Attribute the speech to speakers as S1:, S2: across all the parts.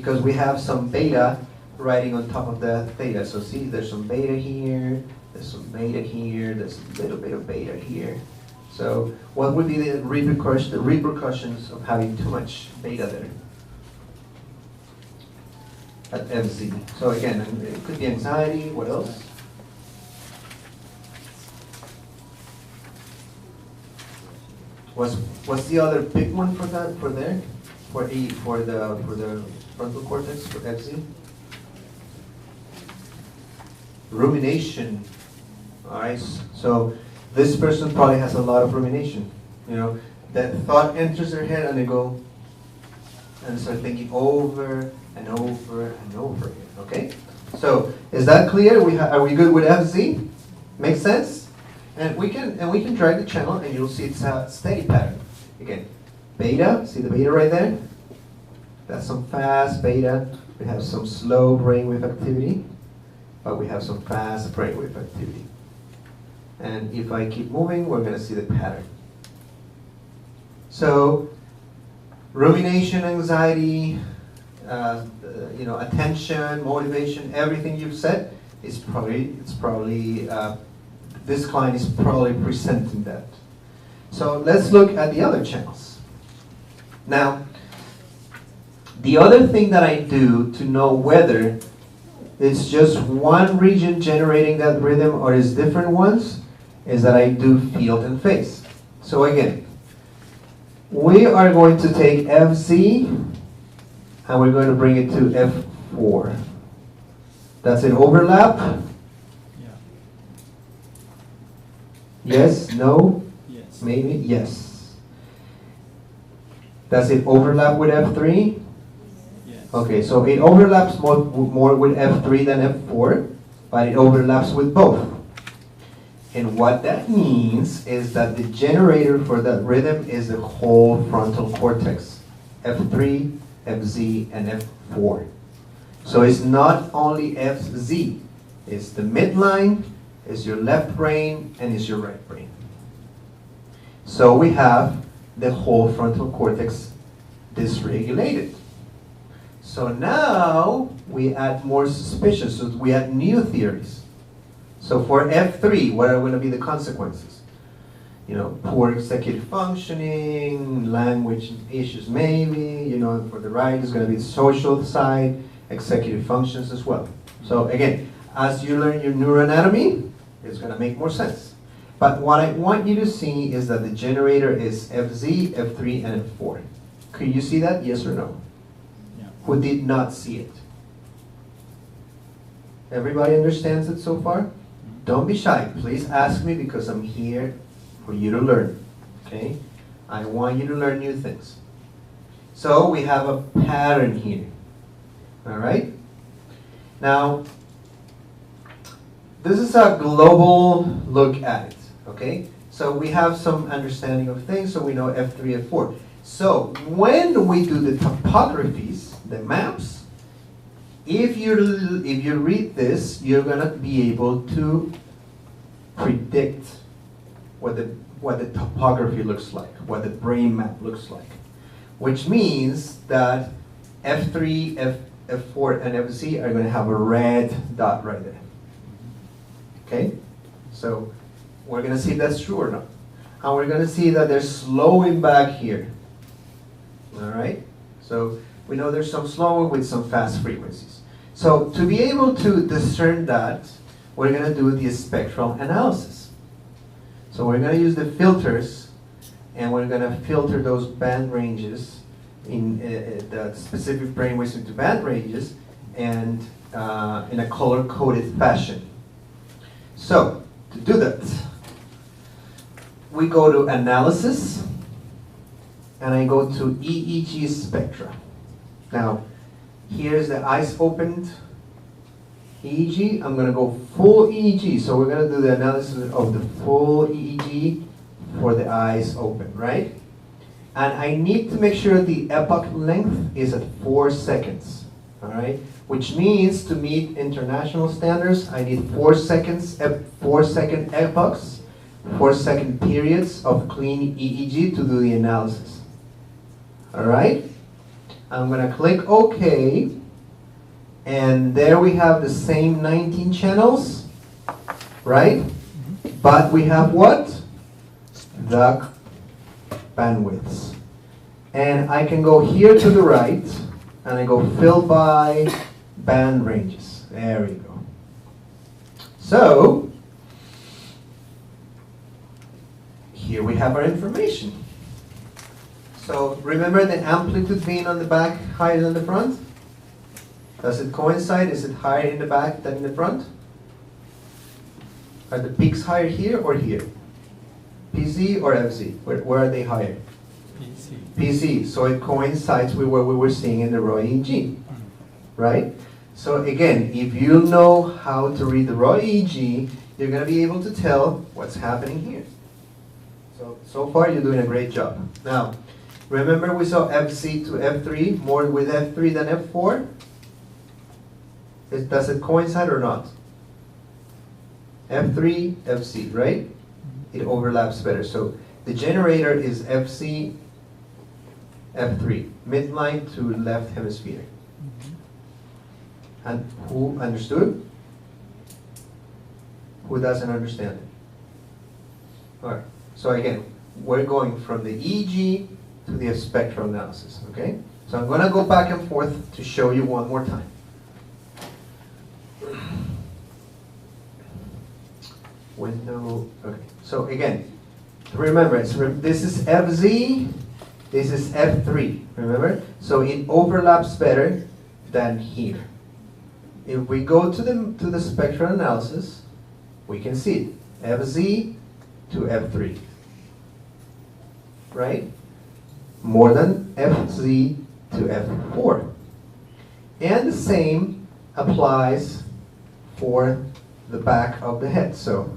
S1: because we have some beta riding on top of the theta. So see, there's some beta here, there's some beta here, there's a little bit of beta here. So what would be the repercussions of having too much beta there at FC? So again, it could be anxiety. What else? What's the other big one for that? For the frontal cortex for FC? Rumination. All right. So this person probably has a lot of rumination. You know, that thought enters their head and they go and start thinking over and over and over again. Okay. So is that clear? Are we good with FZ? Makes sense? And we can drag the channel and you'll see it's a steady pattern. Again, beta. See the beta right there? That's some fast beta. We have some slow brainwave activity, but we have some fast brainwave activity. And if I keep moving, we're going to see the pattern. So, rumination, anxiety, attention, motivation, everything you've said is probably this client is probably presenting that. So let's look at the other channels. Now, the other thing that I do to know whether it's just one region generating that rhythm or is different ones is that I do field and phase. So again, we are going to take FC and we're going to bring it to F4. That's an overlap?
S2: Yeah.
S1: Yes? No?
S2: Yes.
S1: Maybe? Yes. Does it overlap with F3?
S2: Yes.
S1: Okay, so it overlaps more with F3 than F4, but it overlaps with both. And what that means is that the generator for that rhythm is the whole frontal cortex, F3, FZ, and F4. So it's not only FZ, it's the midline, it's your left brain, and it's your right brain. So we have the whole frontal cortex dysregulated. So now we add more suspicions, so we add new theories. So for F3, what are going to be the consequences? You know, poor executive functioning, language issues maybe, you know, for the right is going to be the social side, executive functions as well. So again, as you learn your neuroanatomy, it's going to make more sense. But what I want you to see is that the generator is FZ, F3, and F4. Could you see that, yes or no?
S2: Yeah.
S1: Who did not see it? Everybody understands it so far? Don't be shy. Please ask me because I'm here for you to learn. Okay? I want you to learn new things. So we have a pattern here. Alright? Now, this is a global look at it. Okay? So we have some understanding of things, so we know F3, F4. So when we do the topographies, the maps, if you read this, you're gonna be able to predict what the topography looks like, what the brain map looks like, which means that F3, F4, and FZ are going to have a red dot right there. Okay, so we're going to see if that's true or not, and we're going to see that they're slowing back here. All right, so we know there's some slowing with some fast frequencies. So to be able to discern that, we're going to do the spectral analysis. So we're going to use the filters, and we're going to filter those band ranges in the specific brainwaves into band ranges, and in a color-coded fashion. So to do that, we go to analysis, and I go to EEG spectra. Now, here's the eyes opened EEG. I'm going to go full EEG. So we're going to do the analysis of the full EEG for the eyes open, right? And I need to make sure the epoch length is at 4 seconds, all right? Which means to meet international standards, I need 4 seconds, 4-second epochs, 4-second periods of clean EEG to do the analysis. All right? I'm gonna click OK, and there we have the same 19 channels, right? But we have what? The bandwidths. And I can go here to the right, and I go fill by band ranges. There we go. So, here we have our information. So remember the amplitude being on the back higher than the front? Does it coincide? Is it higher in the back than in the front? Are the peaks higher here or here? PZ or FZ? Where are they higher?
S2: PC.
S1: PZ. So it coincides with what we were seeing in the raw EEG, right? So again, if you know how to read the raw EEG, you're going to be able to tell what's happening here. So far you're doing a great job. Now, remember we saw FC to F3, more with F3 than F4? Does it coincide or not? F3, FC, right? It overlaps better. So the generator is FC, F3, midline to left hemisphere. And who understood? Who doesn't understand it? All right. So again, we're going from the EEG to the spectral analysis, okay? So I'm going to go back and forth to show you one more time. Window, okay. So again, remember, this is FZ, this is F3, remember? So it overlaps better than here. If we go to the spectral analysis, we can see it. FZ to F3, right? More than FZ to F4. And the same applies for the back of the head. So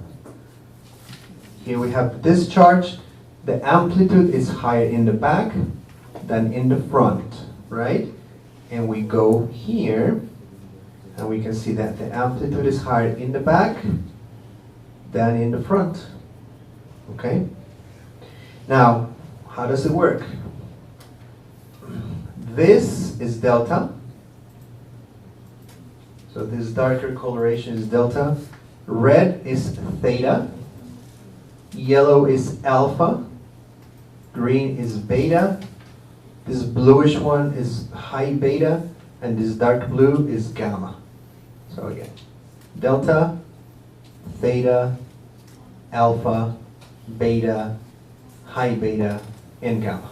S1: here we have discharge. The amplitude is higher in the back than in the front, right? And we go here, and we can see that the amplitude is higher in the back than in the front, okay? Now, how does it work? This is delta. So this darker coloration is delta. Red is theta. Yellow is alpha. Green is beta. This bluish one is high beta. And this dark blue is gamma. So again, delta, theta, alpha, beta, high beta, and gamma.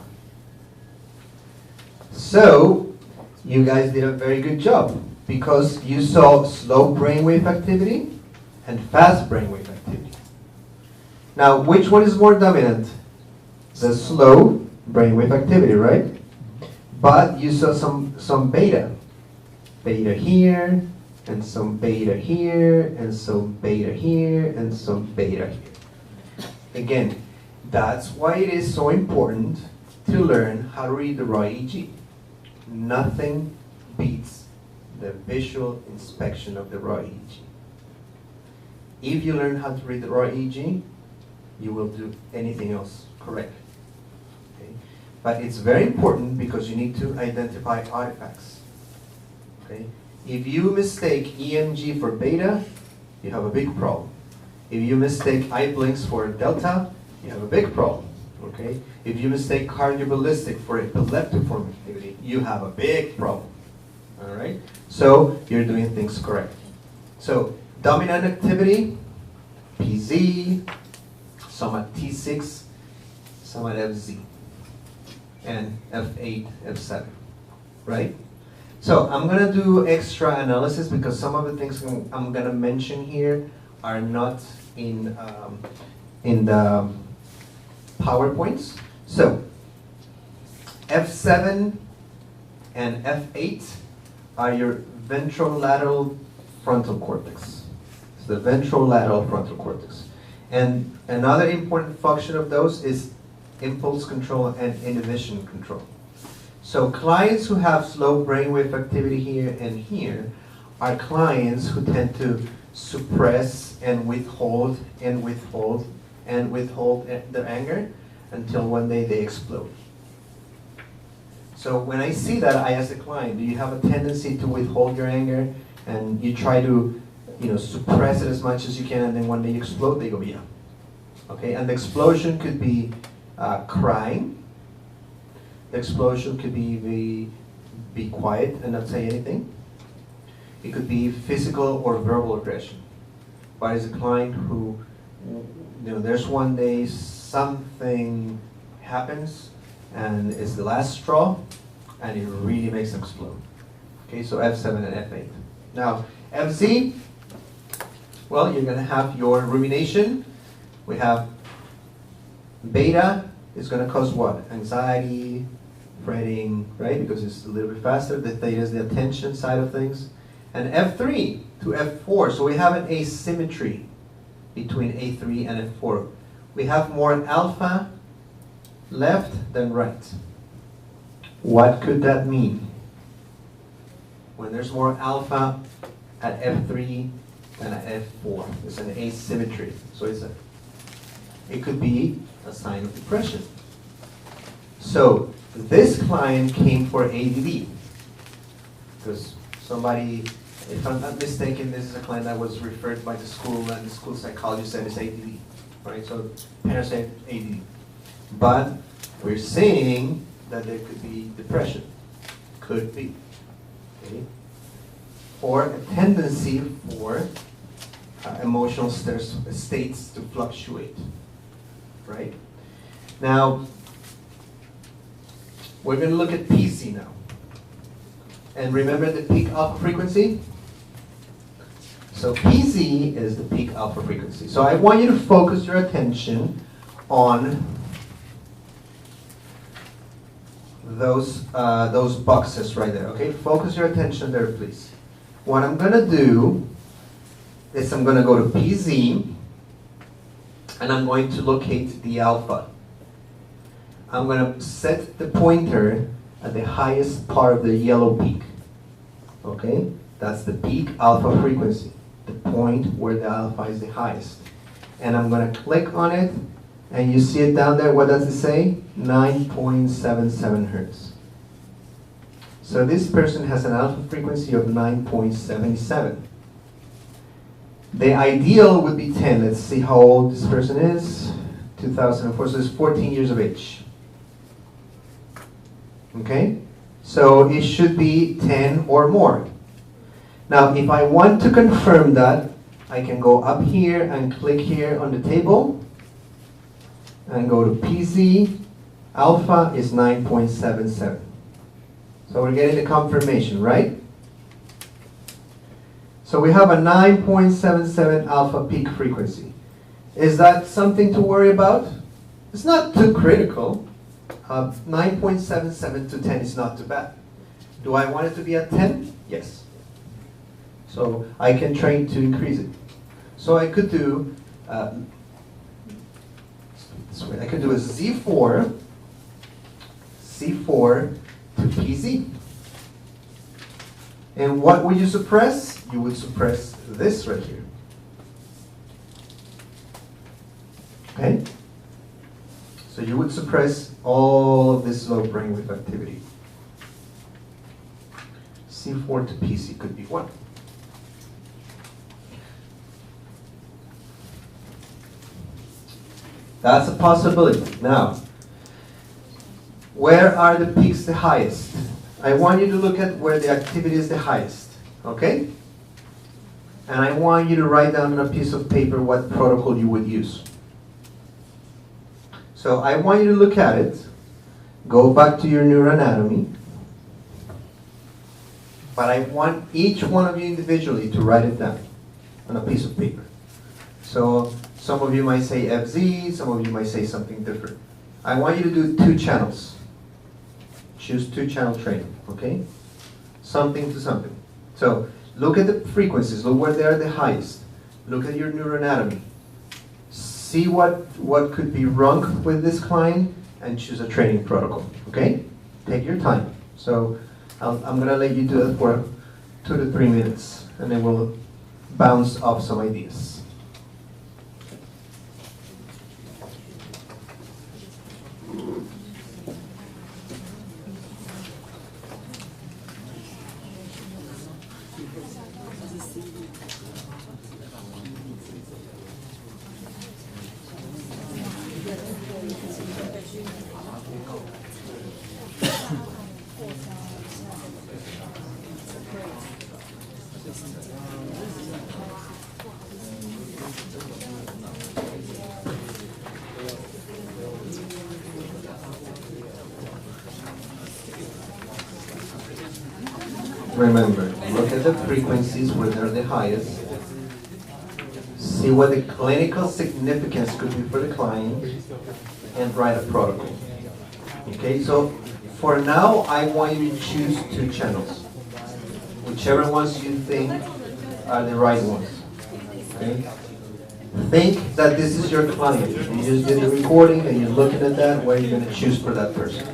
S1: So, you guys did a very good job because you saw slow brainwave activity and fast brainwave activity. Now, which one is more dominant? The slow brainwave activity, right? But you saw some beta. Beta here, and some beta here, and some beta here, and some beta here. Again, that's why it is so important to learn how to read the raw EEG. Nothing beats the visual inspection of the raw EEG. If you learn how to read the raw EEG, you will do anything else correct. Okay? But it's very important because you need to identify artifacts. Okay? If you mistake EMG for beta, you have a big problem. If you mistake eye blinks for delta, you have a big problem. Okay? If you mistake cardioballistic for epileptiform activity, you have a big problem. All right? So you're doing things correct. So dominant activity, PZ, some at T6, some at FZ, and F8, F7, right? So I'm going to do extra analysis because some of the things I'm going to mention here are not in the PowerPoints. So F7 and F8 are your ventrolateral frontal cortex. It's the ventrolateral frontal cortex. And another important function of those is impulse control and inhibition control. So clients who have slow brainwave activity here and here are clients who tend to suppress and withhold and withhold and withhold their anger until one day they explode. So when I see that, I ask the client, do you have a tendency to withhold your anger and you try to, suppress it as much as you can, and then when they explode, they go, yeah. Okay, and the explosion could be crying. The explosion could be quiet and not say anything. It could be physical or verbal aggression. But as a client who, there's one day something happens and it's the last straw and it really makes them explode. Okay, so F7 and F8. Now, FZ, well, you're gonna have your rumination. We have beta is gonna cause what? Anxiety, fretting, right? Because it's a little bit faster. The theta is the attention side of things. And F3 to F4, so we have an asymmetry between A3 and F4. We have more alpha left than right. What could that mean? When there's more alpha at F3 than at F4, it's an asymmetry. So it could be a sign of depression. So this client came for ADD because somebody, if I'm not mistaken, this is a client that was referred by the school, and the school psychologist said it's ADD, right? So parents said ADD. But we're saying that there could be depression. Could be. Okay? Or a tendency for emotional states to fluctuate, right? Now, we're going to look at PC now. And remember the peak alpha frequency? So PZ is the peak alpha frequency. So I want you to focus your attention on those boxes right there, okay? Focus your attention there, please. What I'm going to do is I'm going to go to PZ, and I'm going to locate the alpha. I'm going to set the pointer at the highest part of the yellow peak. Okay? That's the peak alpha frequency, the point where the alpha is the highest. And I'm going to click on it, and you see it down there. What does it say? 9.77 hertz. So this person has an alpha frequency of 9.77. The ideal would be 10. Let's see how old this person is. 2004, so it's 14 years of age. Okay? So it should be 10 or more. Now, if I want to confirm that, I can go up here and click here on the table and go to PZ. Alpha is 9.77. So we're getting the confirmation, right? So we have a 9.77 alpha peak frequency. Is that something to worry about? It's not too critical. 9.77 to 10 is not too bad. Do I want it to be at 10? Yes. So I can train to increase it. So I could do this way. I could do a Z4 to PZ. And what would you suppress? You would suppress this right here. Okay? So you would suppress all of this low brainwave activity. C4 to PC could be 1. That's a possibility. Now, where are the peaks the highest? I want you to look at where the activity is the highest, okay? And I want you to write down on a piece of paper what protocol you would use. So I want you to look at it, go back to your neuroanatomy, but I want each one of you individually to write it down on a piece of paper. So some of you might say FZ, some of you might say something different. I want you to do 2 channels. Choose 2-channel training, okay? Something to something. So look at the frequencies, look where they're the highest. Look at your neuroanatomy. See what could be wrong with this client and choose a training protocol, okay? Take your time. So I'm gonna let you do it for 2 to 3 minutes, and then we'll bounce off some ideas. Remember, look at the frequencies where they're the highest. See what the clinical significance could be for the client and write a protocol. Okay, so for now, I want you to choose 2 channels. Whichever ones you think are the right ones. Okay? Think that this is your client. You just did the recording and you're looking at that, what are you going to choose for that person?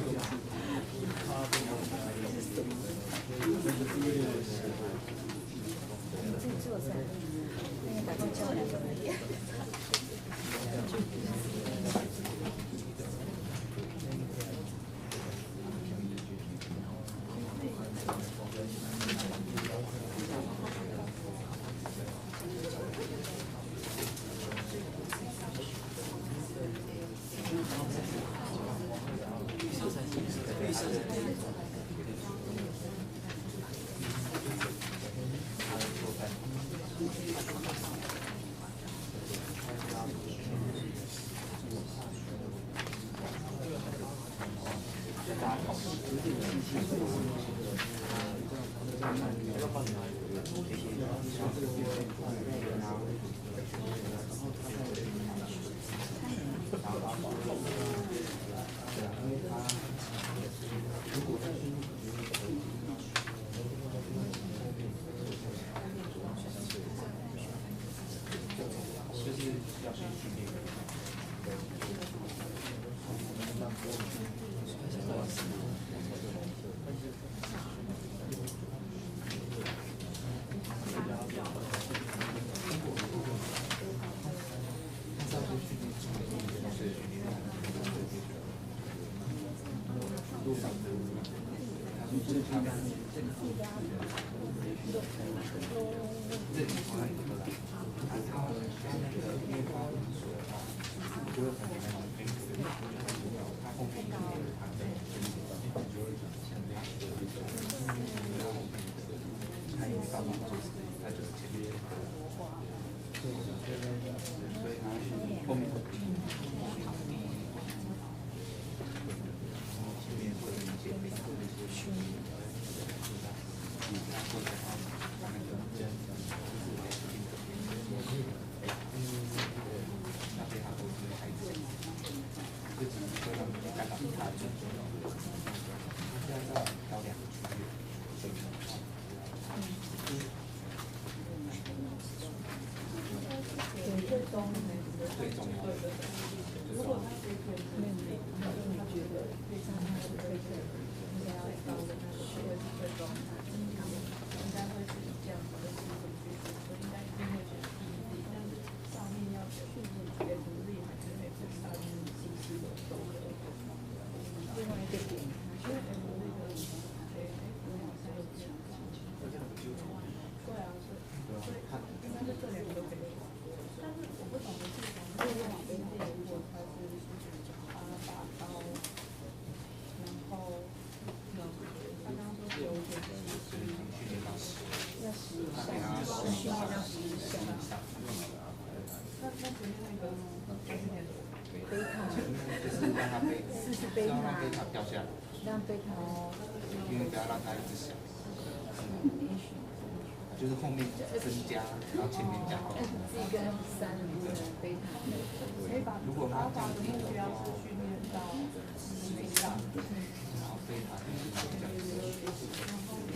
S3: 就是后面增加，然后前面加号。
S4: F 跟 3的贝塔。
S3: 如果它这样子的话，
S4: 训练到
S3: 然后贝塔就是这样子。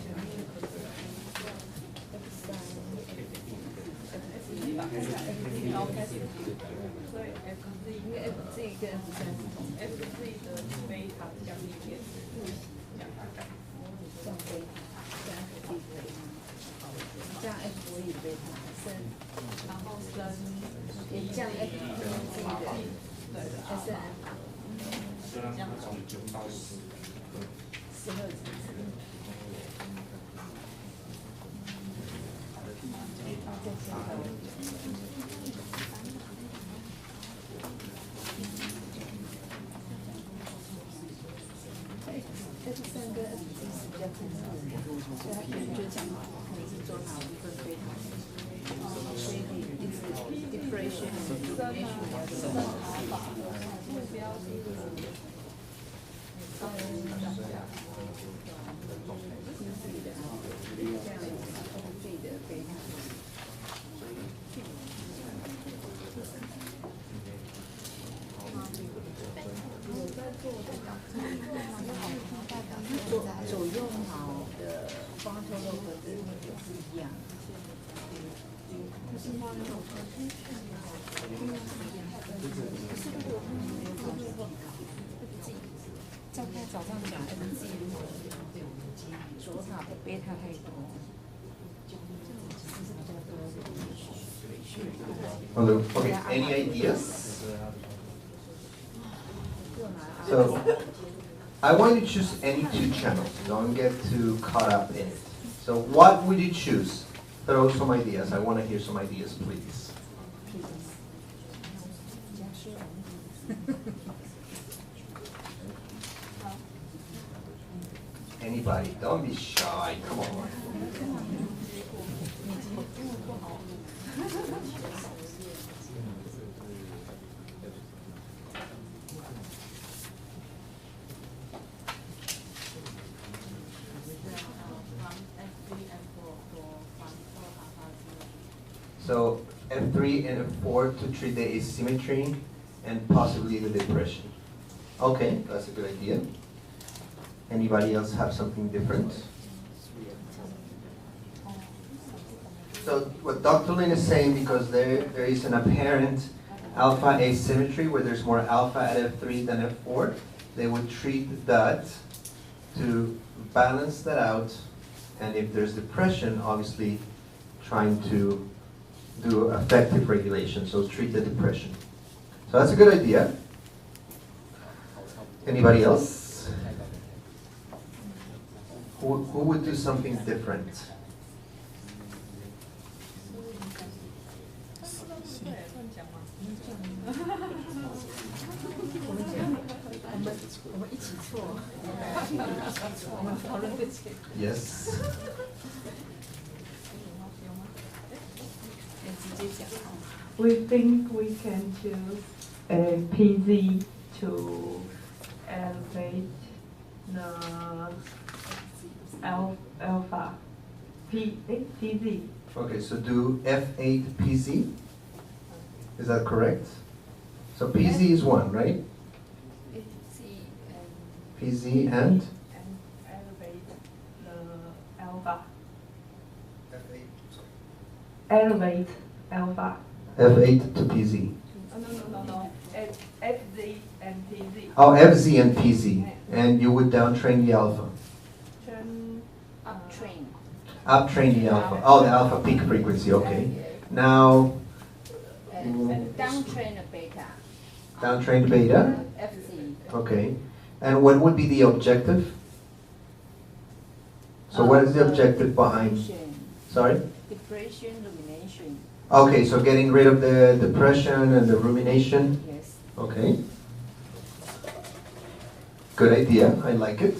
S4: 所以 FZ 因为 FZ 跟 F3不同 ，FZ 的贝塔降力点降贝塔，加 FZ 贝塔。降 F 也贝塔升，然后升也降 F 自己的对 SM，
S3: 就让它从9到
S4: 12级。F3跟 F4是比较近的，所以他可能就讲可能是做哪部分对他，所以你一直 depression 左右脑的 frontal lobe 的不一样。照他早上讲 FG 左脑的贝塔太多。
S1: Okay, any ideas? So, I want you to choose any two channels. Don't get too caught up in it. So, what would you choose? Throw some ideas. I want to hear some ideas, please. Anybody? Don't be shy. Come on. So F3 and F4 to treat the asymmetry and possibly the depression. Okay, that's a good idea. Anybody else have something different? So what Dr. Lin is saying, because there is an apparent alpha asymmetry where there's more alpha at F3 than F4, they would treat that to balance that out, and if there's depression, obviously trying to do effective regulation, so treat the depression. So that's a good idea. Anybody else? Who would do something different? Yes.
S5: We think we can choose a PZ to elevate the alpha. PZ.
S1: Okay, so do F8 PZ. Is that correct? So PZ is 1, right? PZ and?
S5: And elevate the alpha. Elevate alpha.
S1: F8 to PZ.
S5: No. FZ and PZ.
S1: Oh, FZ and PZ. And you would downtrain the alpha.
S4: Uptrain.
S1: Uptrain the alpha. Oh, the alpha peak frequency, okay. Now,
S4: And downtrain the beta.
S1: downtrain beta.
S4: FZ.
S1: Okay. And what would be the objective? So what is the objective behind? Sorry?
S4: Depression, rumination.
S1: Okay, so getting rid of the depression and the rumination.
S4: Yes.
S1: Okay. Good idea. I like it.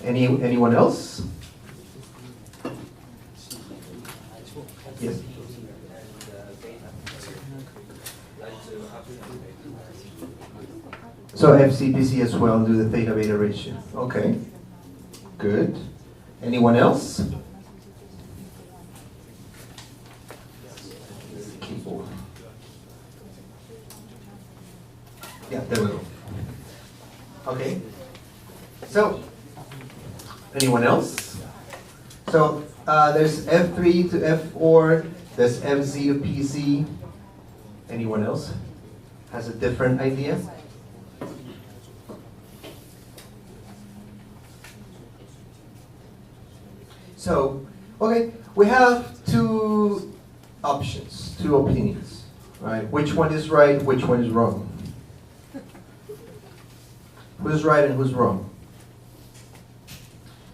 S1: Anyone else? Yes. So FCPC as well, do the theta beta ratio. Okay. Good. Anyone else? Keyboard. Yeah, there we go. Okay. So, anyone else? So, there's F3 to F4, there's FZ to PZ. Anyone else has a different idea? So, okay, we have two options, two opinions, right? Which one is right, which one is wrong? Who's right and who's wrong?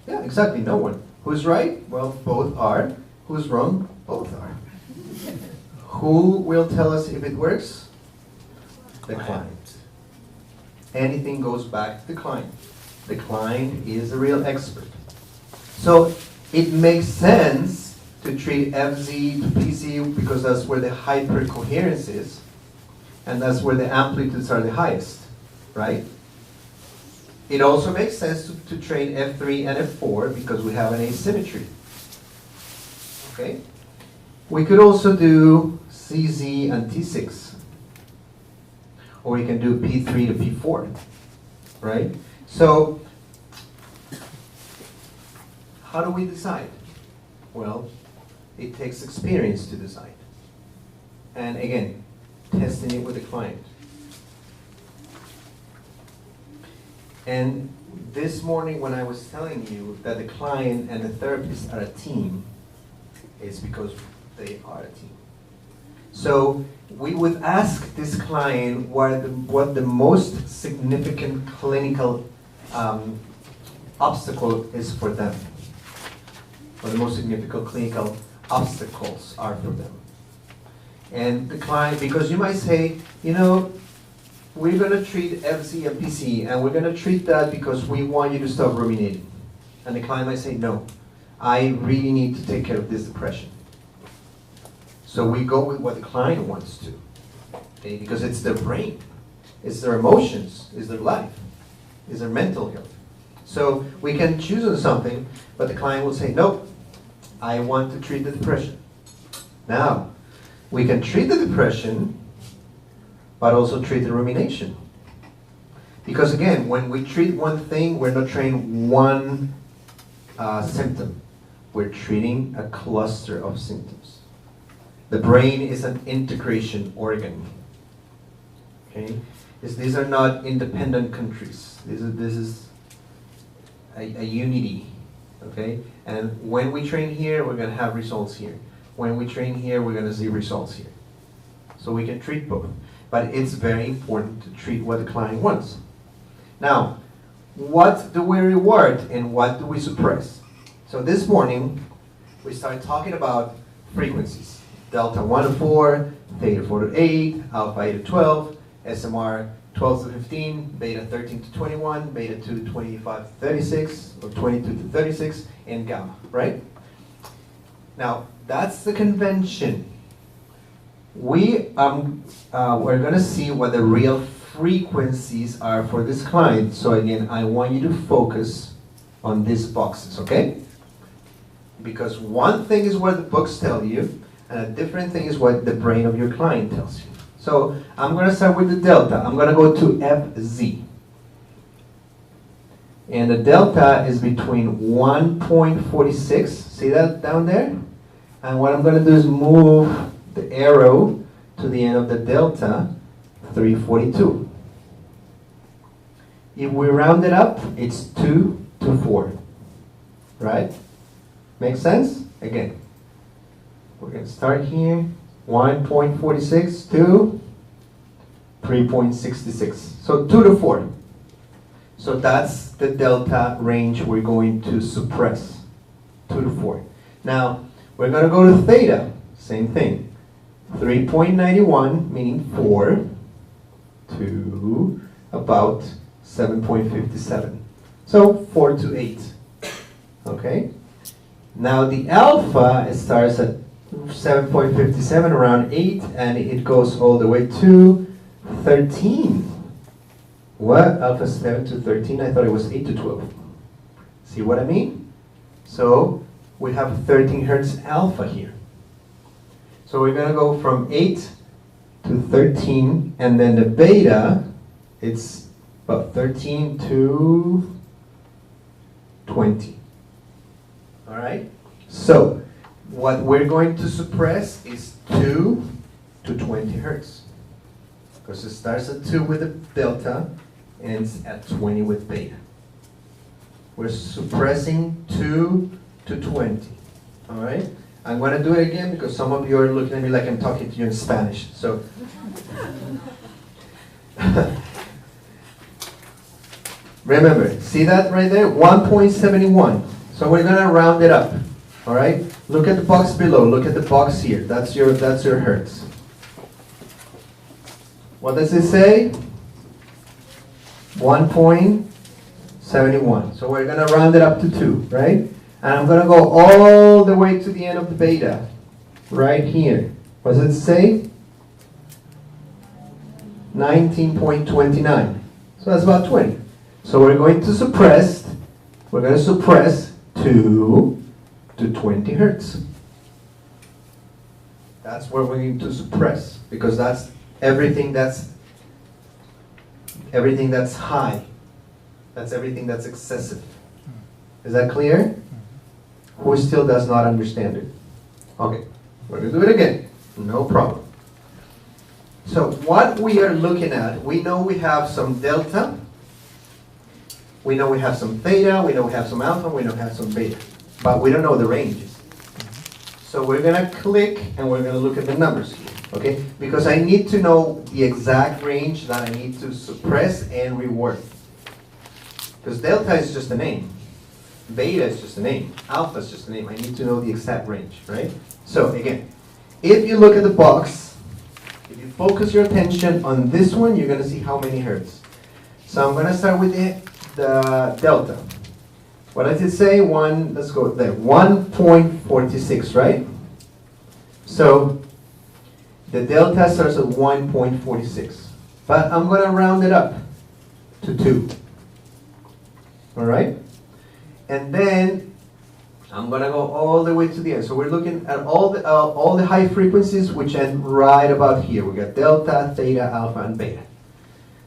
S1: Yeah, exactly, no one. Who's right? Well, both are. Who's wrong? Both are. Who will tell us if it works? The client. Anything goes back to the client. The client is a real expert. So it makes sense to treat FZ to PC because that's where the hypercoherence is, and that's where the amplitudes are the highest, right? It also makes sense to train F3 and F4 because we have an asymmetry. Okay? We could also do CZ and T6. Or we can do P3 to P4. Right? So, how do we decide? Well, it takes experience to decide. And again, testing it with the client. And this morning when I was telling you that the client and the therapist are a team, it's because they are a team. So we would ask this client what the most significant clinical obstacle is for them. What the most significant clinical obstacles are for them. And the client, because you might say, you know, we're going to treat FC and PC, and we're going to treat that because we want you to stop ruminating. And the client might say, no, I really need to take care of this depression. So we go with what the client wants to, okay? Because it's their brain, it's their emotions, it's their life, it's their mental health. So we can choose on something, but the client will say, nope, I want to treat the depression. Now, we can treat the depression, but also treat the rumination. Because again, when we treat one thing, we're not treating one symptom. We're treating a cluster of symptoms. The brain is an integration organ. Okay? These are not independent countries. This is a unity. Okay? And when we train here, we're going to have results here. When we train here, we're going to see results here. So we can treat both. But it's very important to treat what the client wants. Now, what do we reward and what do we suppress? So this morning, we started talking about frequencies. Delta 1 to 4, theta 4 to 8, alpha 8 to 12, SMR 12 to 15, beta 13 to 21, beta 2 25 to 36, or 22 to 36, and gamma, right? Now, that's the convention. We're going to see what the real frequencies are for this client. So again, I want you to focus on these boxes, okay? Because one thing is what the books tell you, and a different thing is what the brain of your client tells you. So I'm going to start with the delta. I'm going to go to FZ. And the delta is between 1.46, see that down there? And what I'm going to do is move the arrow to the end of the delta, 342. If we round it up, it's 2 to 4. Right? Make sense? Again, we're going to start here, 1.46 to 3.66. So 2 to 4. So that's the delta range we're going to suppress, 2 to 4. Now, we're going to go to theta, same thing. 3.91, meaning 4, to about 7.57. So 4 to 8. Okay? Now the alpha, it starts at 7.57, around 8, and it goes all the way to 13. What? Alpha 7 to 13? I thought it was 8 to 12. See what I mean? So we have 13 hertz alpha here. So we're going to go from 8 to 13, and then the beta, it's about 13 to 20. All right? So what we're going to suppress is 2 to 20 hertz. Because it starts at 2 with the delta, ends at 20 with beta. We're suppressing 2 to 20. All right? I'm going to do it again because some of you are looking at me like I'm talking to you in Spanish. So, remember, see that right there? 1.71. So we're going to round it up. All right? Look at the box below. Look at the box here. That's your hertz. What does it say? 1.71. So we're going to round it up to 2, right? And I'm going to go all the way to the end of the beta, right here. What does it say? 19.29. So that's about 20. So we're going to suppress 2 to 20 hertz. That's what we're going to suppress, because that's everything that's high. That's everything that's excessive. Is that clear? Who still does not understand it? Okay, we're going to do it again. No problem. So what we are looking at, we know we have some delta, we know we have some theta, we know we have some alpha, we know we have some beta, but we don't know the ranges. So we're going to click and we're going to look at the numbers here, okay? Because I need to know the exact range that I need to suppress and reward. Because delta is just a name, beta is just a name, alpha is just a name. I need to know the exact range, right? So again, if you look at the box, if you focus your attention on this one, you're going to see how many hertz. So I'm going to start with the delta. What does it say? Let's go there. 1.46, right? So the delta starts at 1.46. But I'm going to round it up to 2. All right? And then I'm going to go all the way to the end. So we're looking at all the high frequencies, which end right about here. We got delta, theta, alpha, and beta.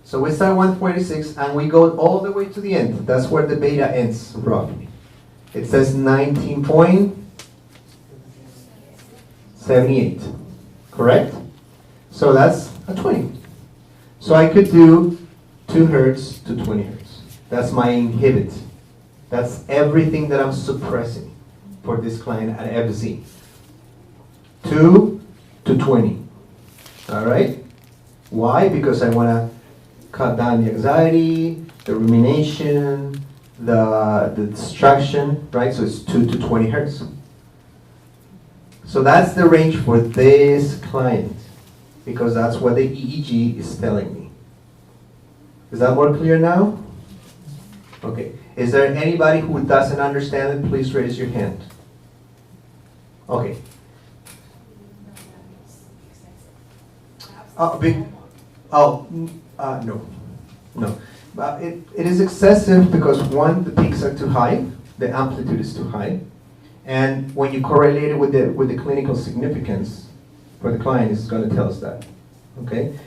S1: So we start 146 and we go all the way to the end. That's where the beta ends, roughly. It says 19.78. Correct? So that's a 20. So I could do 2 hertz to 20 hertz. That's my inhibit. That's everything that I'm suppressing for this client at FZ. 2 to 20. All right? Why? Because I want to cut down the anxiety, the rumination, the distraction, right? So it's 2 to 20 hertz. So that's the range for this client, because that's what the EEG is telling me. Is that more clear now? Okay. Is there anybody who doesn't understand it? Please raise your hand. Okay. No. But it is excessive because, one, the peaks are too high, the amplitude is too high, and when you correlate it with the clinical significance for the client, it's going to tell us that. Okay.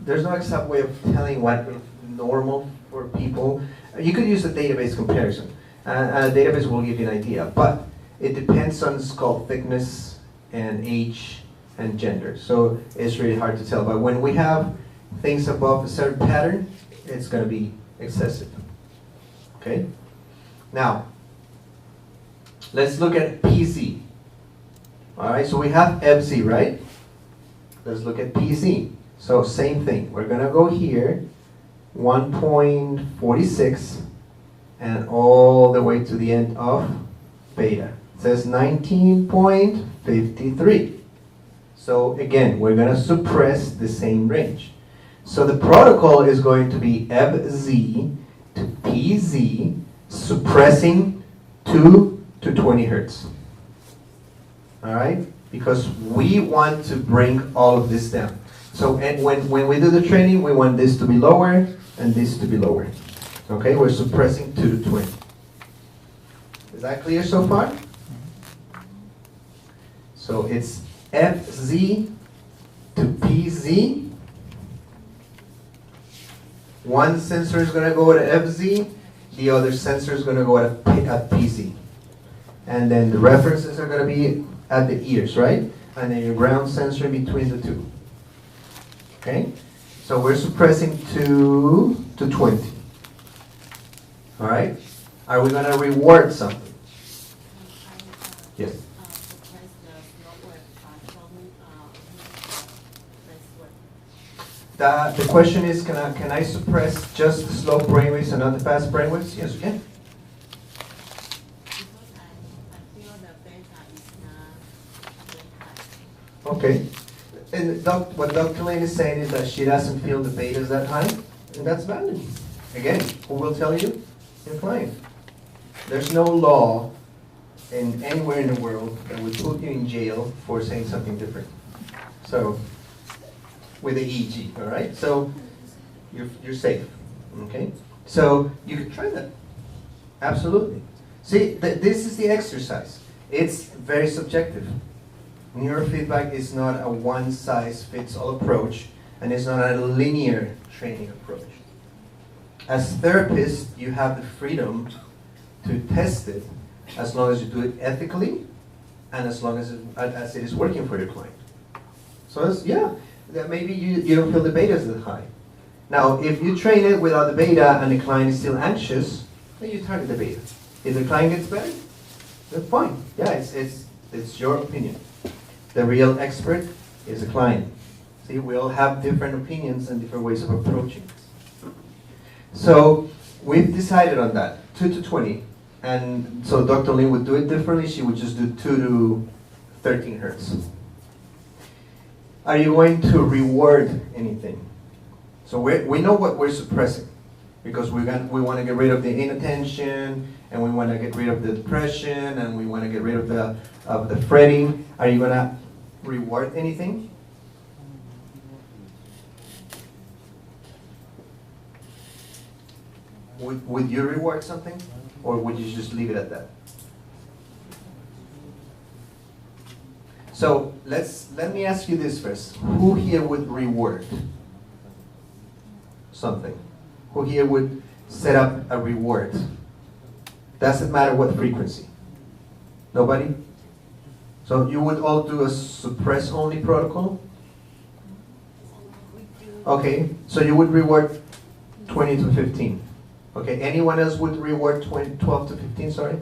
S1: There's no exact way of telling what is normal for people. You could use a database comparison, and a database will give you an idea, but it depends on skull thickness and age and gender. So it's really hard to tell. But when we have things above a certain pattern, it's going to be excessive. Okay? Now, let's look at PZ. All right, so we have FZ, right? Let's look at PZ. So same thing. We're going to go here, 1.46, and all the way to the end of beta. It says 19.53. So again, we're going to suppress the same range. So the protocol is going to be FZ to PZ, suppressing 2 to 20 hertz. All right? Because we want to bring all of this down. So and when we do the training, we want this to be lower and this to be lower. Okay? We're suppressing 2 to 20. Is that clear so far? So it's FZ to PZ. One sensor is going to go at FZ, the other sensor is going to go at PZ. And then the references are going to be at the ears, right? And then your ground sensor in between the two. Okay? So we're suppressing 2 to 20. All right? Are we going to reward something? Yes. The question is, can I suppress just the slow brainwaves and not the fast brainwaves? Yes, you can. Okay. And what Dr. Lane is saying is that she doesn't feel the betas that high, and that's valid. Again, who will tell you? Your client. There's no law anywhere in the world that would put you in jail for saying something different. So, with the EEG, all right? So, you're safe, okay? So, you can try that. Absolutely. See, this is the exercise. It's very subjective. Neurofeedback is not a one-size-fits-all approach, and it's not a linear training approach. As therapists, you have the freedom to test it as long as you do it ethically and as long as it is working for your client. So yeah, that maybe you don't feel the betas that high. Now, if you train it without the beta and the client is still anxious, then you target the beta. If the client gets better, then fine. Yeah, it's your opinion. The real expert is the client. See, we all have different opinions and different ways of approaching this. So we've decided on that, 2 to 20. And so Dr. Lin would do it differently. She would just do 2 to 13 hertz. Are you going to reward anything? So we know what we're suppressing because we want to get rid of the inattention, and we want to get rid of the depression, and we want to get rid of the fretting. Are you going to reward anything? Would you reward something, or would you just leave it at that? So let me ask you this first. Who here would reward something? Who here would set up a reward? Doesn't matter what frequency. Nobody? So you would all do a suppress-only protocol? Okay, so you would reward 20 to 15. Okay, anyone else would reward 12 to 15, sorry?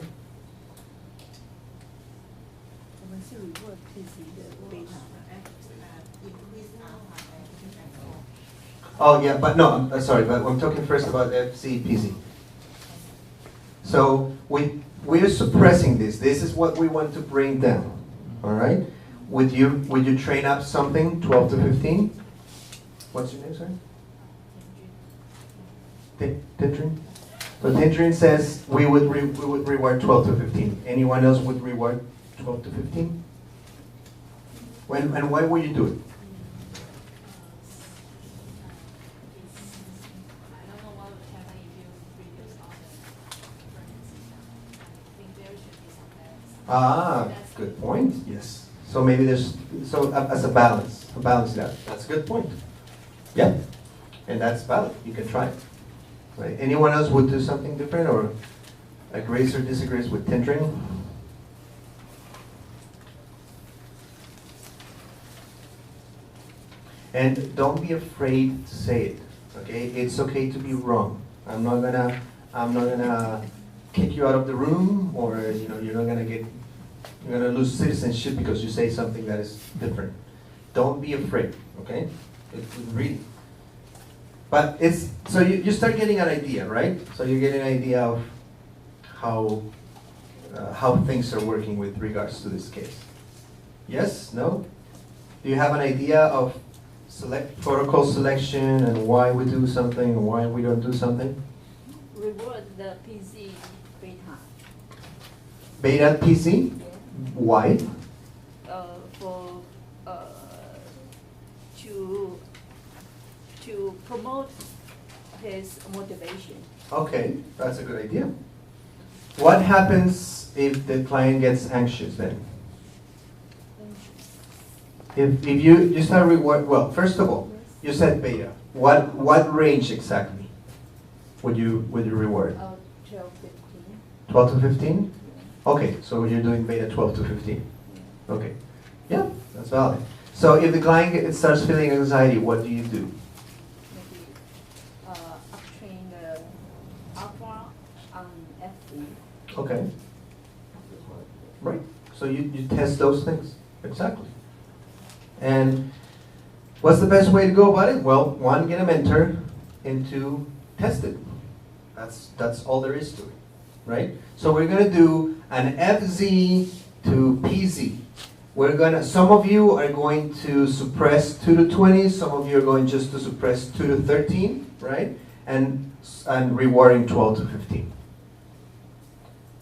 S1: Oh yeah, but no, I'm sorry, but I'm talking first about FCPZ. So we're suppressing this. This is what we want to bring down. All right? Would you train up something 12 to 15? What's your name, sorry? Tintrin? So Tintrin says we would reward 12 to 15. Anyone else would reward 12 to 15? And why would you do it? Ah, good point. Yes. So maybe there's as a balance that. That's a good point. Yeah, and that's valid. You can try it. Right. Anyone else would do something different, or agrees or disagrees with Tintrin? And don't be afraid to say it. Okay, it's okay to be wrong. I'm not gonna kick you out of the room, or you're gonna lose citizenship because you say something that is different. Don't be afraid. Okay, it's reading. But it's so you start getting an idea, right? So you get an idea of how things are working with regards to this case. Yes? No? Do you have an idea of protocol selection and why we do something and why we don't do something?
S4: Reward the PC beta.
S1: Beta PC?
S4: Yeah.
S1: Why?
S4: To promote his motivation.
S1: Okay, that's a good idea. What happens if the client gets anxious then? If you start reward, well, first of all, you said beta. What range exactly would you reward?
S4: 12, 15.
S1: 12 to 15? Okay, so you're doing beta 12 to 15. Okay, yeah, that's valid. So if the client starts feeling anxiety, what do you do?
S4: Maybe uptrain the alpha on F3.
S1: Okay. Right. So you test those things. Exactly. And What's the best way to go about it? Well, one, get a mentor, and two, test it. That's all there is to it, right? So we're gonna do an FZ to PZ. Some of you are going to suppress 2 to 20, some of you are going just to suppress 2 to 13, right? And rewarding 12 to 15.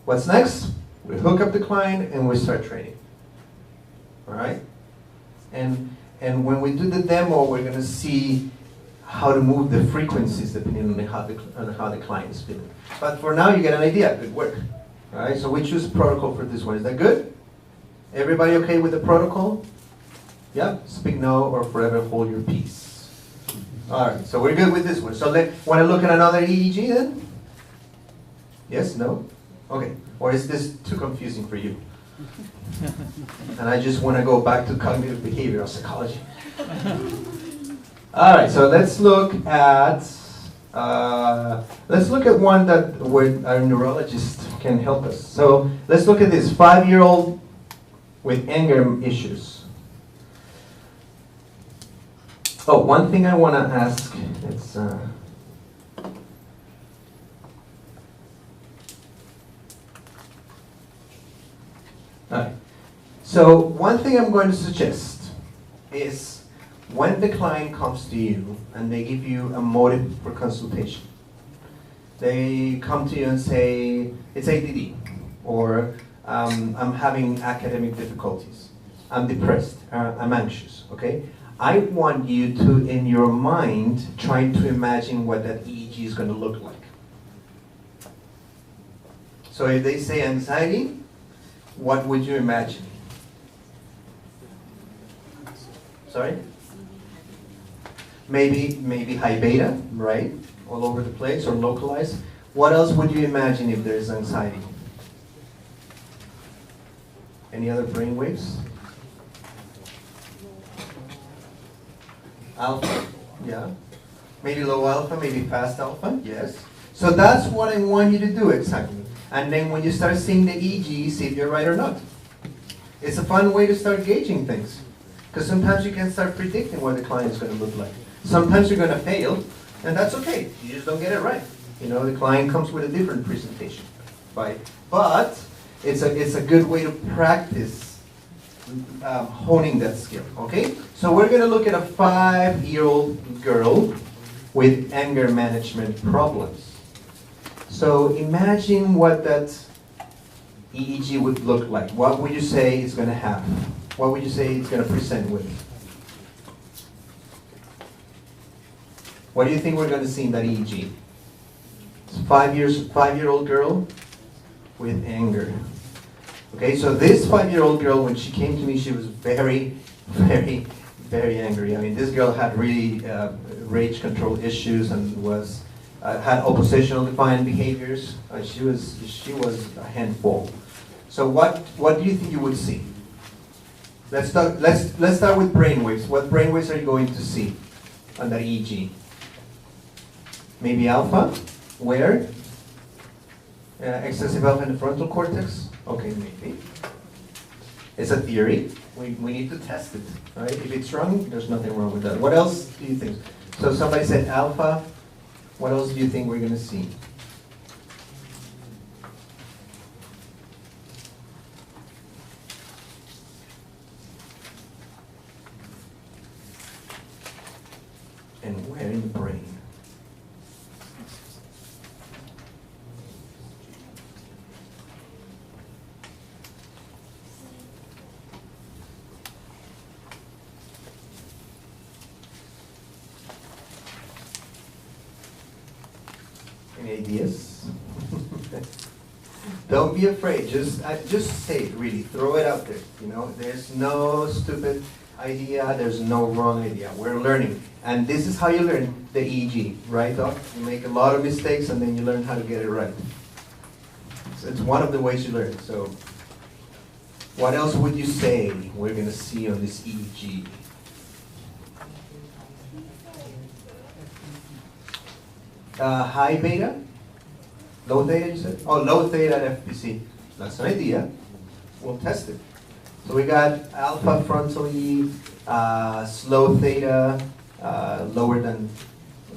S1: What's next? We hook up the client and we start training. All right? And when we do the demo, we're gonna see how to move the frequencies depending on how the client is feeling. But for now, you get an idea. Good work. All right, so we choose protocol for this one. Is that good? Everybody okay with the protocol? Yeah? Speak no or forever hold your peace. All right, so we're good with this one. So want to look at another EEG then? Yes? No? Okay. Or is this too confusing for you? And I just want to go back to cognitive behavioral psychology. All right, so let's look at one that where our neurologist can help us. So let's look at this 5-year-old with anger issues. Oh, one thing I want to ask. It's all right. So one thing I'm going to suggest is when the client comes to you and they give you a motive for consultation, they come to you and say, it's ADD, or I'm having academic difficulties, I'm depressed, I'm anxious, okay? I want you to, in your mind, try to imagine what that EEG is going to look like. So if they say anxiety, what would you imagine? Sorry? Maybe high beta, right? All over the place or localized. What else would you imagine if there's anxiety? Any other brain waves? Alpha, yeah. Maybe low alpha, maybe fast alpha, yes. So that's what I want you to do exactly. And then when you start seeing the EEG, see if you're right or not. It's a fun way to start gauging things. Because sometimes you can start predicting what the client is going to look like. Sometimes you're going to fail, and that's okay. You just don't get it right. You know, the client comes with a different presentation, right? But it's a good way to practice honing that skill, okay? So we're going to look at a 5-year-old girl with anger management problems. So imagine what that EEG would look like. What would you say it's going to have? What would you say it's going to present with? What do you think we're going to see in that EEG? It's a 5-year-old girl with anger. Okay, so this 5-year-old girl, when she came to me, she was very, very, very angry. I mean, this girl had really rage control issues and was had oppositional defiant behaviors. She was a handful. So what do you think you would see? Let's start with brainwaves. What brainwaves are you going to see on that EEG? Maybe alpha? Where? Excessive alpha in the frontal cortex? Okay, maybe. It's a theory. We need to test it. Right? If it's wrong, there's nothing wrong with that. What else do you think? So somebody said alpha. What else do you think we're going to see? And where in the brain? Any ideas? Don't be afraid. Just say it. Really, throw it out there. You know, there's no stupid idea. There's no wrong idea. We're learning, and this is how you learn the EEG, right? You make a lot of mistakes, and then you learn how to get it right. So it's one of the ways you learn. So, what else would you say we're going to see on this EEG? High beta? Low theta, you said? Oh, low theta at FPC. That's an idea. We'll test it. So we got alpha frontally, slow theta, lower than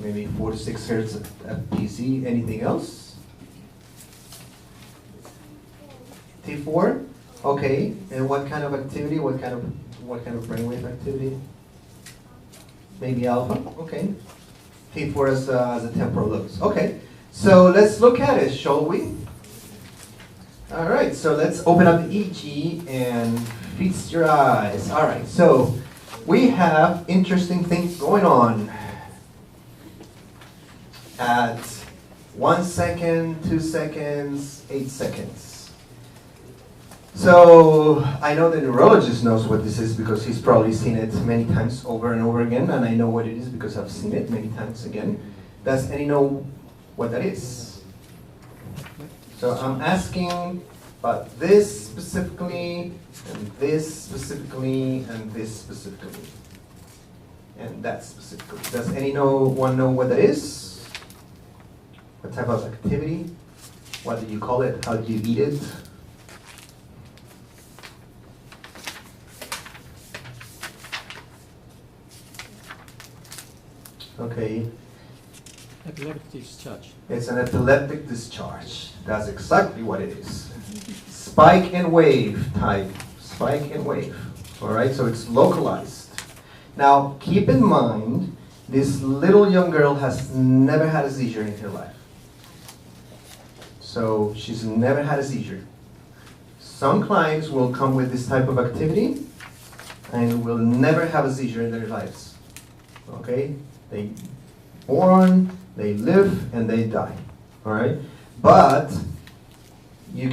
S1: maybe 4 to 6 hertz at PC. Anything else? T4? Okay. And what kind of activity? What kind of brainwave activity? Maybe alpha. Okay. T4 as the temporal lobes. Okay. So let's look at it, shall we? All right. So let's open up the EEG and feast your eyes. All right. So we have interesting things going on at 1 second, 2 seconds, 8 seconds. So I know the neurologist knows what this is because he's probably seen it many times over and over again, and I know what it is because I've seen it many times again. Does any know what that is? So I'm asking about this specifically, and this specifically, and this specifically, and that specifically. Does anyone know what that is? What type of activity? What do you call it? How do you eat it? Okay.
S2: Epileptic discharge.
S1: It's an epileptic discharge. That's exactly what it is. Spike and wave type. Spike and wave. All right, so it's localized. Now, keep in mind, this little young girl has never had a seizure in her life. So she's never had a seizure. Some clients will come with this type of activity and will never have a seizure in their lives. Okay? They born, they live, and they die. All right, but you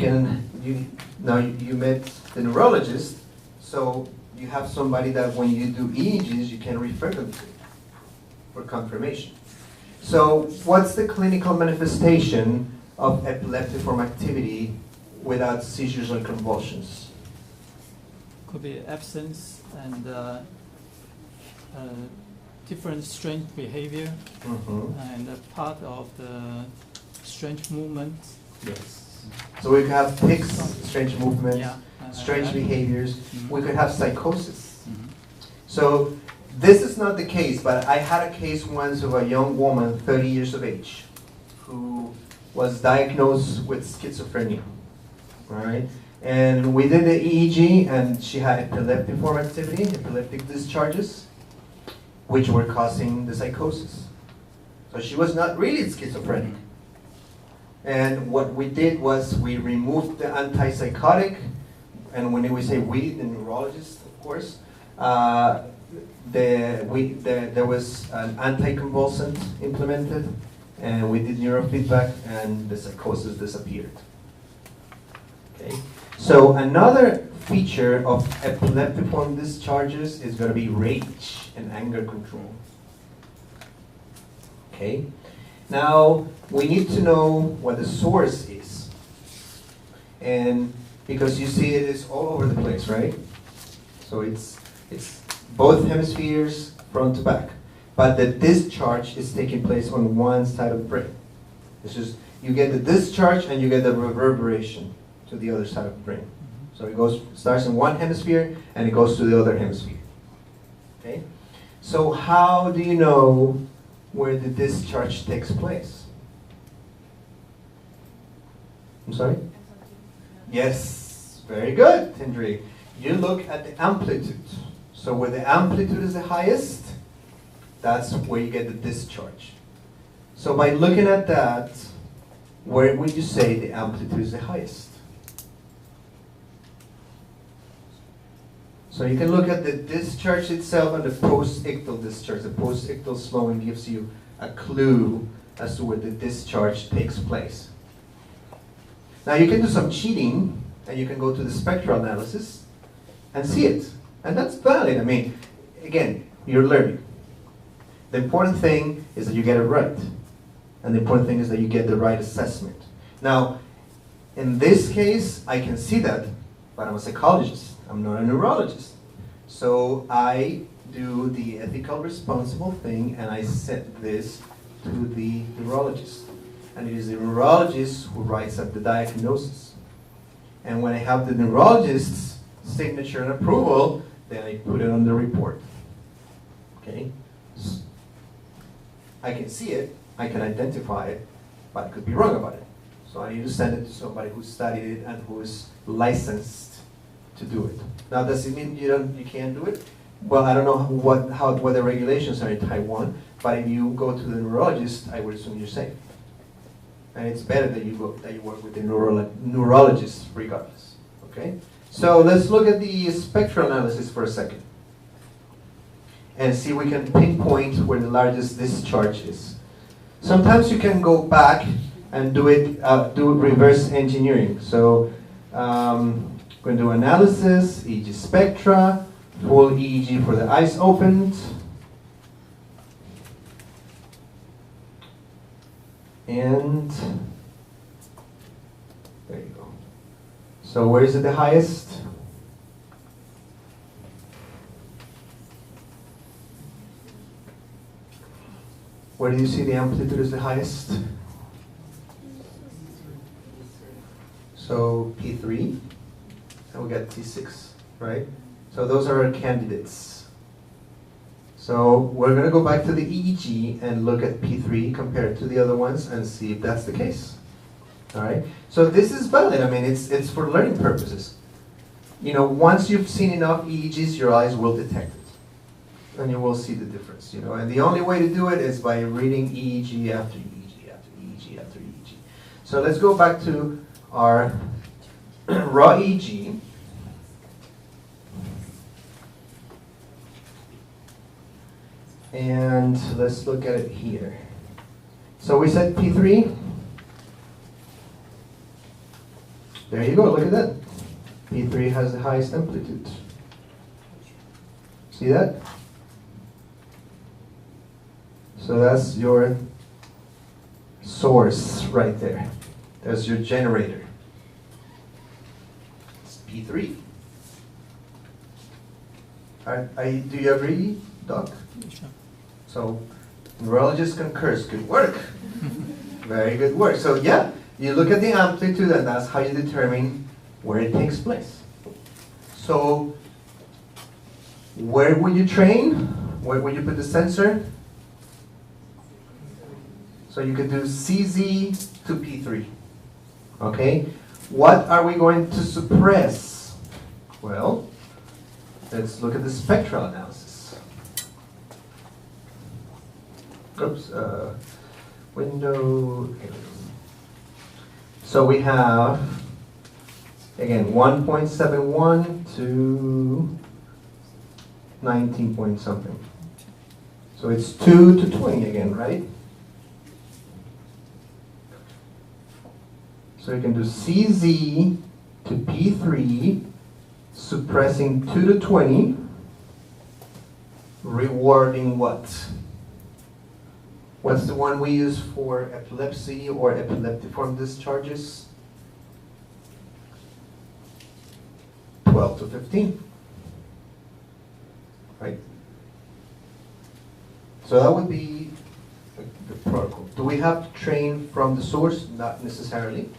S1: met the neurologist, so you have somebody that when you do EEGs, you can refer them to for confirmation. So, what's the clinical manifestation of epileptiform activity without seizures or convulsions?
S2: Could be absence and different strange behavior and a part of the strange movement.
S1: Yes. So we could have tics, strange movements,
S2: Yeah,
S1: strange behaviors.
S2: Mhm.
S1: We could have psychosis.
S2: Mhm.
S1: So this is not the case, but I had a case once of a young woman, 30 years of age, who was diagnosed with schizophrenia. All right? And we did the EEG, and she had epileptiform activity, epileptic discharges, which were causing the psychosis. So she was not really schizophrenic. And what we did was we removed the antipsychotic, and when we say we, the neurologist, of course, there was an anticonvulsant implemented, and we did neurofeedback, and the psychosis disappeared. Okay. So another feature of epileptiform discharges is going to be rage and anger control. Okay. Now we need to know what the source is, and because you see it is all over the place, right? So it's both hemispheres, front to back, but the discharge is taking place on one side of the brain. It's just you get the discharge and you get the reverberation to the other side of the brain. So it starts in one hemisphere and it goes to the other hemisphere. Okay? So how do you know where the discharge takes place? I'm sorry? Yes, very good, Tindri. You look at the amplitude. So where the amplitude is the highest, that's where you get the discharge. So by looking at that, where would you say the amplitude is the highest? So you can look at the discharge itself and the post-ictal discharge. The post-ictal slowing gives you a clue as to where the discharge takes place. Now you can do some cheating, and you can go to the spectral analysis and see it. And that's valid. I mean, again, you're learning. The important thing is that you get it right. And the important thing is that you get the right assessment. Now, in this case, I can see that, but I'm a psychologist. I'm not a neurologist. So I do the ethical responsible thing, and I send this to the neurologist. And it is the neurologist who writes up the diagnosis. And when I have the neurologists signature and approval, then I put it on the report. Okay? I can see it, I can identify it, but I could be wrong about it. So I need to send it to somebody who studied it and who is licensed to do it. Now, does it mean you can't do it? Well, I don't know what the regulations are in Taiwan, but if you go to the neurologist, I would assume you're safe. And it's better that you work with the neurologist regardless. Okay? So let's look at the spectral analysis for a second and see if we can pinpoint where the largest discharge is. Sometimes you can go back and do reverse engineering. So we're going to do analysis, EEG spectra, full EEG for the eyes opened. And there you go. So where is it the highest? Where do you see the amplitude is the highest? So P3, and we got T6, right? So those are our candidates. So we're going to go back to the EEG and look at P3 compared to the other ones and see if that's the case. All right. So this is valid. I mean, it's for learning purposes. You know, once you've seen enough EEGs, your eyes will detect it, and you will see the difference. You know, and the only way to do it is by reading EEG after EEG after EEG after EEG. So let's go back to our raw EEG. And let's look at it here. So we said P3. There you go, look at that. P3 has the highest amplitude. See that? So that's your source right there. That's your generator. It's P3. Do you agree, Doc?
S2: Sure.
S1: So, neurologist concurs. Good work. Very good work. So yeah, you look at the amplitude and that's how you determine where it takes place. So, where would you train? Where would you put the sensor? So you could do CZ to P3. Okay? What are we going to suppress? Well, let's look at the spectral analysis. Oops, window. So we have, again, 1.71 to 19 point something. So it's 2 to 20 again, right? So you can do CZ to P3, suppressing 2 to 20, rewarding what? What's the one we use for epilepsy or epileptiform discharges? 12 to 15, right? So that would be the protocol. Do we have to train from the source? Not necessarily,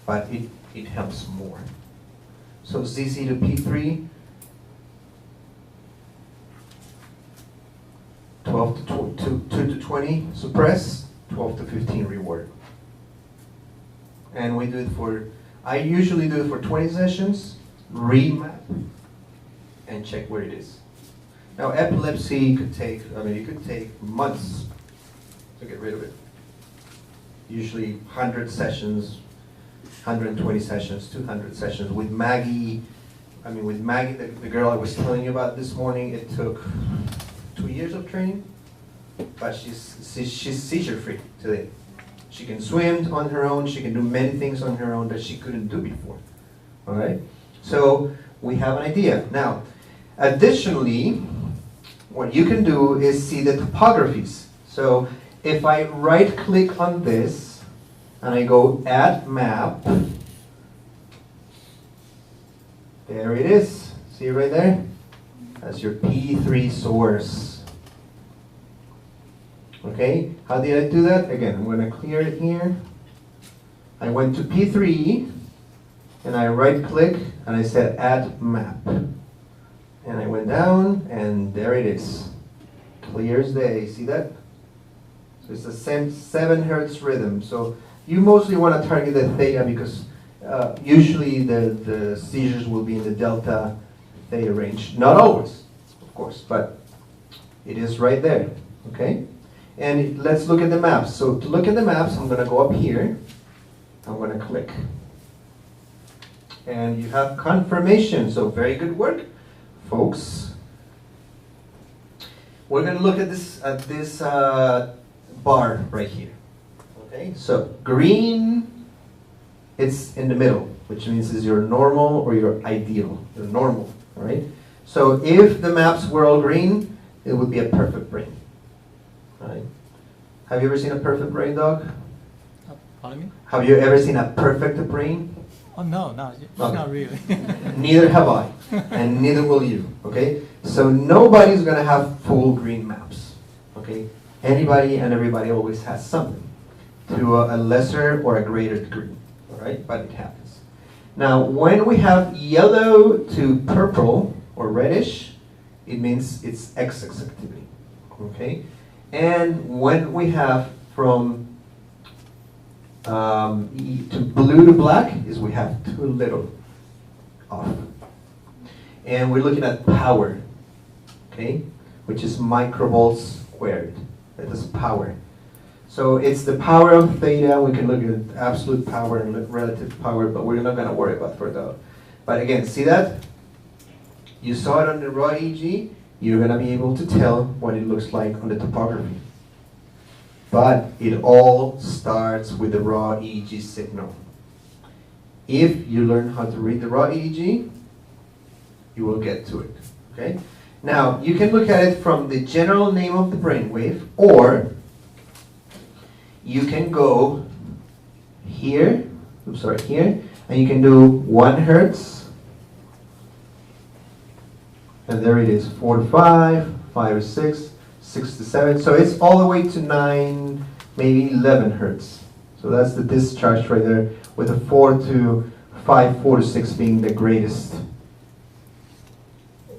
S1: but it helps more. So CC to P3, 12 to 2 to 20 suppress, 12 to 15 reward. And we do it for, I usually do it for 20 sessions, remap, and check where it is. Now epilepsy could take, it could take months to get rid of it. Usually 100 sessions, 120 sessions, 200 sessions. With Maggie, the girl I was telling you about this morning, it took 2 years of training, but she's seizure free today. She can swim on her own, she can do many things on her own that she couldn't do before. All right? So we have an idea. Now, additionally, what you can do is see the topographies. So if I right click on this and I go add map, there it is. See it right there? That's your P3 source. Okay, how did I do that? Again, I'm going to clear it here. I went to P3 and I right click and I said add map. And I went down, and there it is. Clear as day, see that? So it's the same 7 hertz rhythm. So you mostly want to target the theta because usually the seizures will be in the delta theta range. Not always, of course, but it is right there, okay? And let's look at the maps. So to look at the maps, I'm going to go up here. I'm going to click. And you have confirmation, so very good work, folks. We're going to look at this bar right here. Okay, so green, it's in the middle, which means is your normal or your ideal, your normal, all right? So if the maps were all green, it would be a perfect brain, all right? Have you ever seen a perfect brain, dog?
S2: Pardon me?
S1: Have you ever seen a perfect brain?
S2: Oh, no, not really.
S1: Neither have I, and neither will you, okay? So nobody's gonna have full green maps, okay? Anybody and everybody always has something, to a lesser or a greater degree, all right? But it happens. Now, when we have yellow to purple or reddish, it means it's excess activity, okay? And when we have from to blue to black is we have too little off. And we're looking at power, okay, which is microvolts squared. That is power. So it's the power of theta. We can look at absolute power and relative power, but we're not going to worry about for that. But again, see that? You saw it on the raw EEG. You're going to be able to tell what it looks like on the topography. But it all starts with the raw EEG signal. If you learn how to read the raw EEG, you will get to it, okay? Now, you can look at it from the general name of the brainwave, or you can go here, here, and you can do 1 hertz, and there it is, 4 to 5, 5 to 6, 6 to 7, so it's all the way to 9, maybe 11 hertz. So that's the discharge right there, with a 4 to 5, 4 to 6 being the greatest,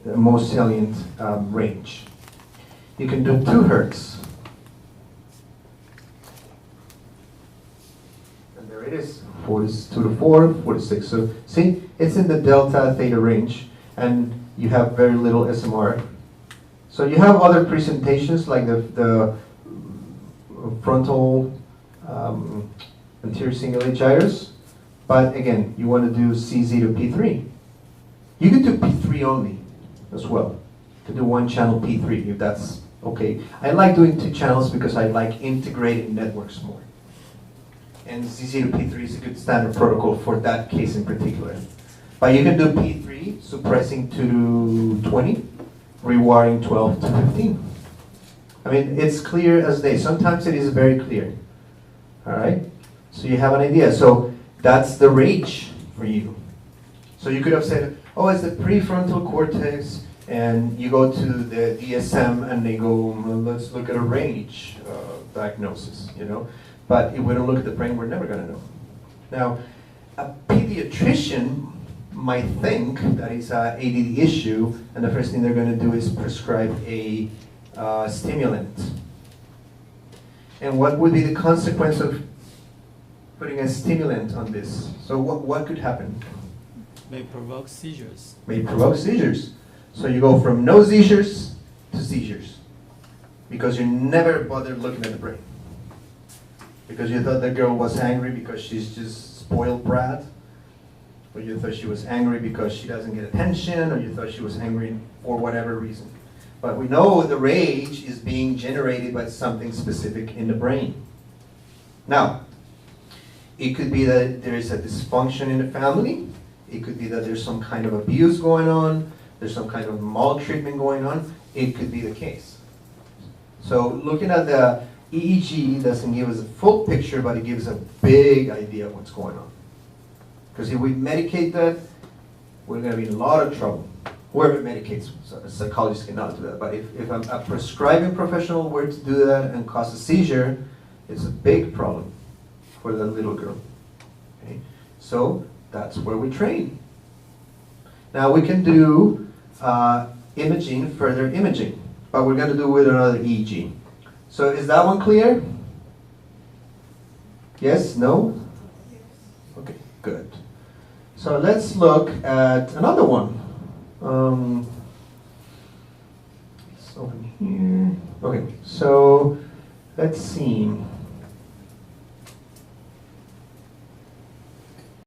S1: the most salient range. You can do 2 hertz. And there it is, 2 to 4, 4 to 6. So see, it's in the delta theta range, and you have very little SMR. So you have other presentations like the frontal anterior cingulate gyrus, but again, you want to do CZ to P3. You can do P3 only as well, to do 1 channel P3 if that's okay. I like doing 2 channels because I like integrating networks more. And CZ to P3 is a good standard protocol for that case in particular. But you can do P3, suppressing to 20, rewiring 12 to 15. I mean, it's clear as day. Sometimes it is very clear. All right? So you have an idea. So that's the range for you. So you could have said, oh, it's the prefrontal cortex, and you go to the DSM and they go, well, let's look at a range diagnosis, you know? But if we don't look at the brain, we're never gonna know. Now, a pediatrician might think that it's an ADD issue, and the first thing they're gonna do is prescribe a stimulant. And what would be the consequence of putting a stimulant on this? So what could happen?
S2: May provoke seizures.
S1: May provoke seizures. So you go from no seizures to seizures because you never bothered looking at the brain. Because you thought the girl was angry because she's just spoiled brat, or you thought she was angry because she doesn't get attention, or you thought she was angry for whatever reason. But we know the rage is being generated by something specific in the brain. Now, it could be that there is a dysfunction in the family. It could be that there's some kind of abuse going on. There's some kind of maltreatment going on. It could be the case. So looking at the EEG doesn't give us a full picture, but it gives a big idea of what's going on. Because if we medicate that, we're going to be in a lot of trouble. Whoever medicates, so psychologists cannot do that. But if a prescribing professional were to do that and cause a seizure, it's a big problem for the little girl. Okay? So that's where we train. Now we can do imaging, further imaging, but we're going to do with another EEG. So is that one clear? Yes? No? Okay, good. So let's look at another one. It's over here. Okay, so let's see.